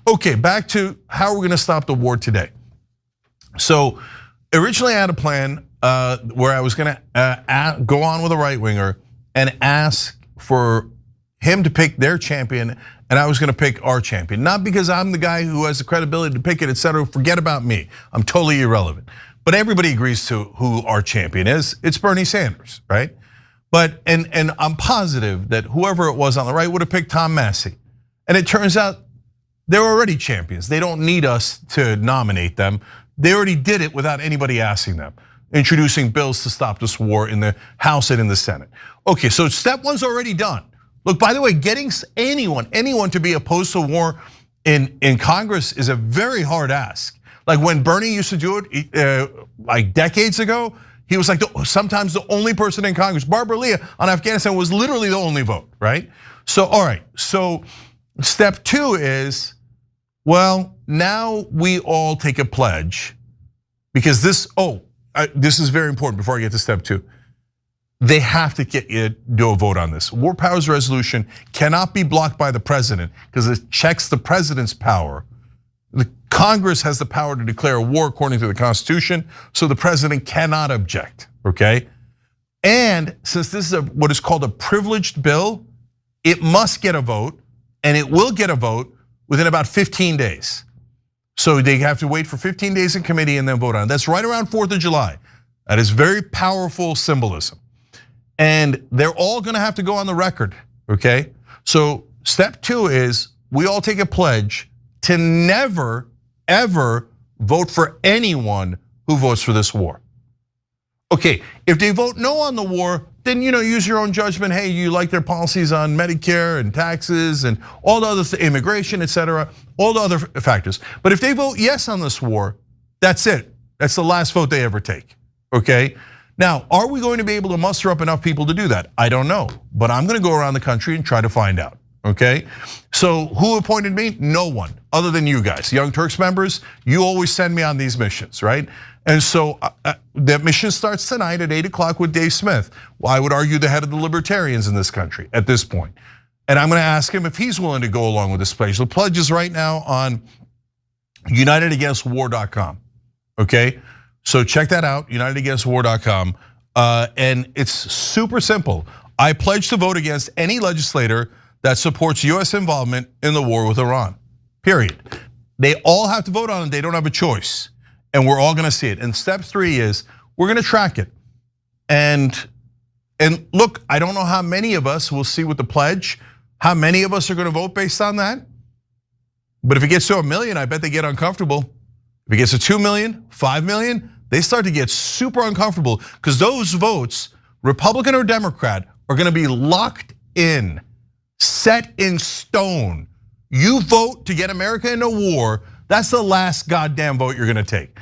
Okay, back to how we're gonna stop the war today. So originally I had a plan where I was gonna go on with a right winger and ask for him to pick their champion, and I was gonna pick our champion. Not because I'm the guy who has the credibility to pick it, etc. Forget about me, I'm totally irrelevant. But everybody agrees to who our champion is. It's Bernie Sanders, right? But, and I'm positive that whoever it was on the right would have picked Tom Massie. And it turns out they're already champions. They don't need us to nominate them. They already did it without anybody asking them, introducing bills to stop this war in the House and in the Senate. Okay, so step one's already done. Look, by the way, getting anyone to be opposed to war in Congress is a very hard ask. Like when Bernie used to do it like decades ago, he was like sometimes the only person in Congress. Barbara Lee on Afghanistan was literally the only vote, right? So, all right, so step two is, well, now we all take a pledge because this is very important before I get to step two. They have to do a vote on this. War powers resolution cannot be blocked by the president because it checks the president's power. The Congress has the power to declare a war according to the Constitution, so the president cannot object, okay? And since this is what is called a privileged bill, it must get a vote, and it will get a vote within about 15 days. So they have to wait for 15 days in committee and then vote on it. That's right around 4th of July. That is very powerful symbolism. And they're all gonna have to go on the record, okay? So step two is we all take a pledge to never, ever vote for anyone who votes for this war. Okay, if they vote no on the war, then use your own judgment. Hey, you like their policies on Medicare and taxes and all the other immigration, etc., all the other factors. But if they vote yes on this war, that's it. That's the last vote they ever take, okay? Now, are we going to be able to muster up enough people to do that? I don't know, but I'm gonna go around the country and try to find out, okay? So who appointed me? No one, other than you guys. Young Turks members, you always send me on these missions, right? And so that mission starts tonight at 8 o'clock with Dave Smith. Well, I would argue the head of the libertarians in this country at this point. And I'm gonna ask him if he's willing to go along with this pledge. The pledge is right now on unitedagainstwar.com, okay? So check that out, unitedagainstwar.com. And it's super simple. I pledge to vote against any legislator that supports US involvement in the war with Iran, period. They all have to vote on it, they don't have a choice. And we're all gonna see it. And step three is, we're gonna track it. And look, I don't know how many of us will see with the pledge, how many of us are gonna vote based on that. But if it gets to 1 million, I bet they get uncomfortable. If it gets to 2 million, 5 million, they start to get super uncomfortable because those votes, Republican or Democrat, are gonna be locked in, set in stone. You vote to get America into war, that's the last goddamn vote you're gonna take.